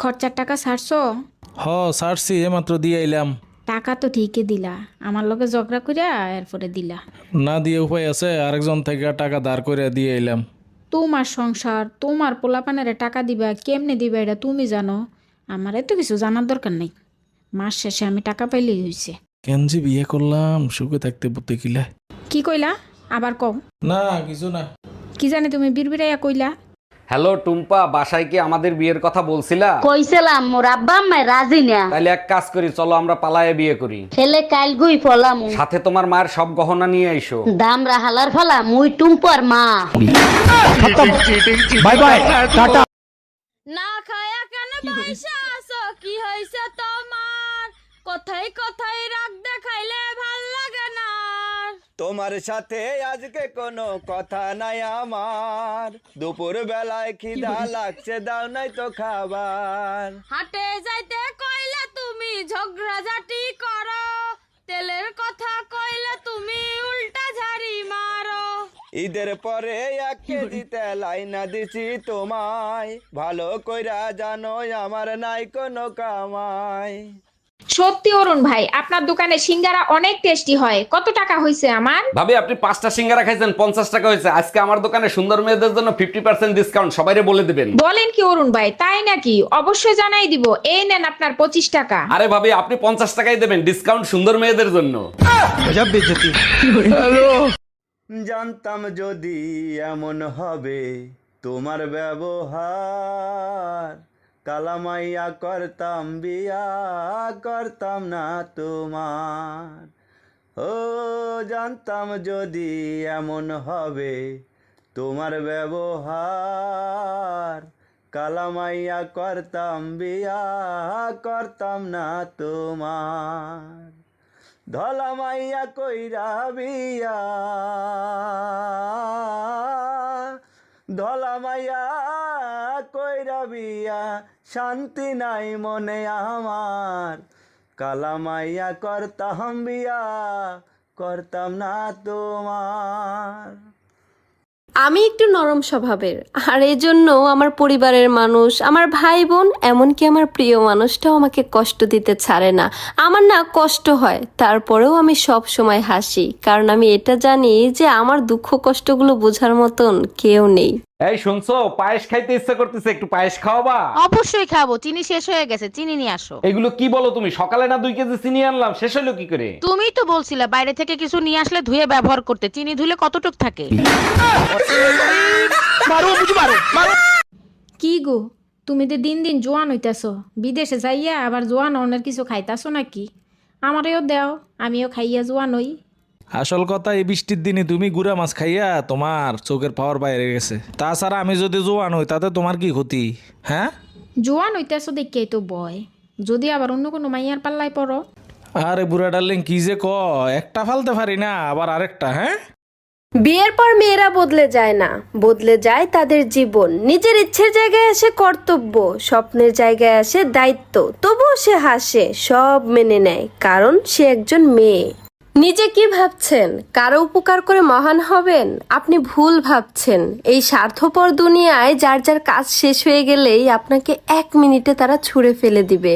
খরচার টাকা ছাড়ছো? হ সারছি, এমাত্র দিয়ে আইলাম। টাকা তো ঠিকই দিলা, আমার লগে ঝগড়া কইরা এরপরে দিলা। না দিয়ে উপায় আছে, আরেকজন থেকে টাকা ধার করে দিয়ে আইলাম। তোমার সংসার, তোমার পোলাপানেরে টাকা দিবা, কেমনে দিবা এটা তুমি জানো। আমার এত কিছু জানার দরকার নেই। মাস শেষে আমি টাকা পাইলেই হইছে। কেন যে বিয়ে করলাম, সুখে থাকতে বুঝতে কিলা। কি কইলা? আবার কও। না কিছু না। কি জানি তুমি বিড়বিড়াইয়া কইলা। হ্যালো টুম্পা, বাসায় কি আমাদের বিয়ের কথা বলছিলা? কইছিলাম মোর আব্বা আম্মা রাজি না। তাইলে এক কাজ করি, চলো আমরা পালায়ে বিয়ে করি। ছেলে কাল গুই ফলাম। সাথে তোমার মায়ের সব গহনা নিয়ে আইসো। দাম রাহালার ফলা মুই টুম্পর মা। Bye bye, tata. না খায়া কেন পয়সা আসো, কি হইছে তোমার? কোথায় কোথায় রাগ দেখাইলে ভাল লাগে না। তোমার সাথে আজকে কোনো কথা নাই আমার, দুপুর বেলায় খিদা লাগছে, দাও নাই তো খাবার। হাটে যাইতে কইলে তুমি ঝগড়াঝাটি করো, তেলের কথা কইলে তুমি উল্টা ঝাড়ি মারো। ঈদের পরে 1 কেজি তেল আইনা দিছি তোমায়, ভালো কইরা জানো আমার নাই কোনো কামাই। সত্যি অরুণ ভাই, আপনার দোকানে সিঙ্গারা অনেক টেস্টি হয়। কত টাকা হইছে আমার? ভাবি আপনি 5টা সিঙ্গারা খাইছেন, 50 টাকা হয়েছে। আজকে আমার দোকানে সুন্দর মেয়েদের জন্য 50% ডিসকাউন্ট, সবাইরে বলে দিবেন। বলেন কি অরুণ ভাই, তাই নাকি? অবশ্যই জানাই দিব। এই নেন আপনার 25 টাকা। আরে ভাবি আপনি 50 টাকাই দেবেন, ডিসকাউন্ট সুন্দর মেয়েদের জন্য। জানতাম যদি এমন হবে তোমার ব্যবহার, কালামাইয়া করতাম বিয়া, করতাম না তোমার। ও জানতাম যদি এমন হবে তোমার ব্যবহার, কালামাইয়া করতাম বিয়া, করতাম না তোমার। ধলা মাইয়া কইরা বিয়া, ধলা মাইয়া কইরা বিয়া, শান্তি নাই মনে আমার, কালা মাইয়া করতাম বিয়া, করতাম না তোমার। আমি একটু নরম স্বভাবের, আর এই জন্য আমার পরিবারের মানুষ, আমার ভাই বোন, এমনকি আমার প্রিয় মানুষটাও আমাকে কষ্ট দিতে ছাড়ে না। আমার না কষ্ট হয়, তারপরেও আমি সব সময় হাসি, কারণ আমি এটা জানি যে আমার দুঃখ কষ্টগুলো বোঝার মতন কেউ নেই। এই শুনছো, পায়েস খাইতে ইচ্ছা করতেছে, একটু পায়েস খাওয়াবা? অবশ্যই খাবো, চিনি শেষ হয়ে গেছে, চিনি নিয়ে আসো। এগুলো কি বলো তুমি? সকালে না 2 কেজি চিনি আনলাম, শেষ হলো কি করে? তুমিই তো বলছিলে বাইরে থেকে কিছু নিয়ে আসলে ধুয়ে ব্যবহার করতে, চিনি ধুলে কতটুক থাকে। কি গো, তুমি তো দিন দিন জোয়ান হইতাছো। বিদেশে যাইয়া আবার জোয়ান অনের কিছু খাইতাছো নাকি? আমারেও দেও, আমিও খাইয়া জোয়ান হই। আসল কথা, এই বৃষ্টির দিনে তুমি গুড়া মাছ খাইয়া তোমার চোখের পাওয়ার বাইরে গেছে। তাছাড়া আমি যদি জোয়ান হই তাতে তোমার কি ক্ষতি? হ্যাঁ, জোয়ান হইতাছো দেখেই তো বয়, যদি আবার অন্য কোনো মাইয়ার পাল্লায় পড়ো। আরে বুড়া ডার্লিং, কি যে একটা ফালতে পারি না, আবার আরেকটা। হ্যাঁ, বিয়ের পর মেয়েরা বদলে যায় না, বদলে যায় তাদের জীবন। নিজের ইচ্ছের জায়গায় আসে কর্তব্য, স্বপ্নের জায়গায় আসে দায়িত্ব, তবুও সে হাসে, সব মেনে নেয়, কারণ সে একজন মেয়ে। নিজে কি ভাবছেন কারো উপকার করে মহান হবেন? আপনি ভুল ভাবছেন। এই স্বার্থপর দুনিয়ায় যার যার কাজ শেষ হয়ে গেলেই আপনাকে 1 মিনিটে তারা ছুঁড়ে ফেলে দিবে।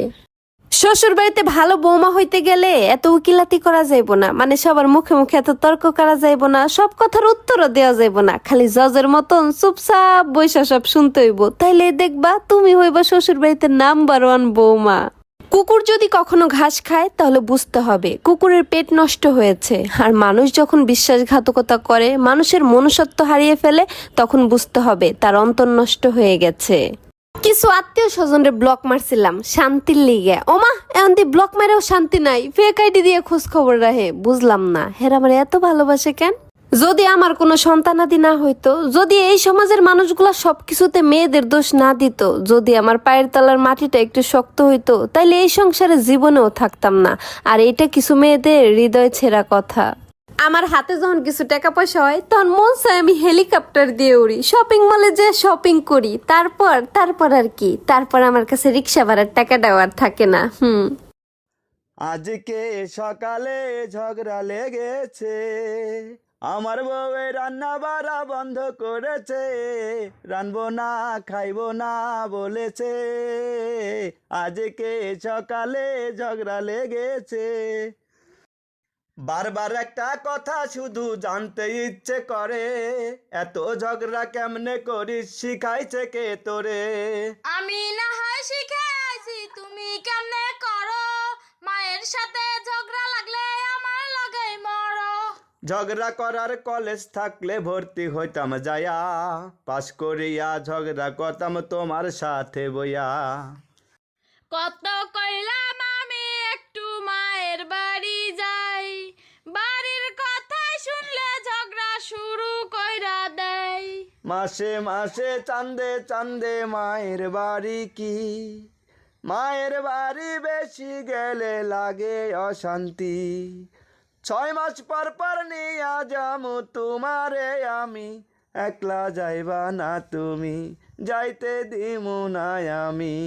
শ্বশুর বাড়িতে ভালো বৌমা হইতে গেলে এত উকিলাতি করা যাইব না, মানে সবার মুখে মুখে এত তর্ক করা যাইব না, সব কথার উত্তরও দেওয়া যাইব না, খালি জজের মতন চুপচাপ বৈশা সব শুনতে হইব। তাইলে দেখবা তুমি হইবা শ্বশুর বাড়িতে নাম্বার 1 বৌমা। কুকুর যদি কখনো ঘাস খায় তাহলে বুঝতে হবে কুকুরের পেট নষ্ট হয়েছে। আর মানুষ যখন বিশ্বাসঘাতকতা করে, মানুষের মনুষ্যত্ব হারিয়ে ফেলে, তখন বুঝতে হবে তার অন্তর নষ্ট হয়ে গেছে। কিছু আত্মীয় স্বজনের ব্লক মারছিলাম শান্তির লিগে। ওমা, এখন দি ব্লক মারেও শান্তি নাই, ফেক আইডি দিয়ে খোঁজ খবর রাখে। বুঝলাম না হেরা আমার এত ভালোবাসে কেন? যদি আমার কোনো সন্তানাদি না হইতো, যদি এই সমাজের মানুষগুলা সবকিছুতে মেয়েদের দোষ না দিত, যদি আমার পায়ের তলার মাটিটা একটু শক্ত হইতো, তাইলে এই সংসারে জীবনেও থাকতাম না। আর এটা কিছু মেয়েদের হৃদয় ছেঁড়া কথা। আমার হাতে যখন কিছু টাকা পয়সা হয়, তখন মন চায় আমি হেলিকপ্টার দিয়ে উড়ি, শপিং মলে যে শপিং করি। তারপর আর কি, তারপর আমার কাছে রিক্সা ভাড়ার টাকা দেওয়ার থাকে না। আজকে সকালে ঝগড়া লেগেছে, আমার বউয়ে রান্না বাড়া বন্ধ করেছে, রানবো না খাইবো না বলেছে, আজকে সকালে ঝগড়া লেগেছে। বারবার একটা কথা শুধু জানতে ইচ্ছে করে, এত ঝগড়া কেমনে করিস শিখাইছে কে তোরে? আমি না হয় শিখে আইছি, তুমি কেমনে করো? মায়ের সাথে ঝগড়া লাগলে আমার লাগেই মরো। ঝগড়া করার কলেজ থাকলে ভর্তি হইতাম যায়া, পাস করিয়া ঝগড়া করতাম তোমার সাথে বইয়া। কত কইলাম আমি একটু মায়ের বাড়ি যাই, বাড়ির কথা শুনলে ঝগড়া শুরু কইরা দেয়। মাসে মাসে চান্দে চান্দে মায়ের বাড়ি কি, মায়ের বাড়ি বেশি গেলে লাগে অশান্তি। 6 মাস পর পর নিয়া যামু তোমারে আমি, একলা যাইবা না তুমি, যাইতে দিমু না আমি।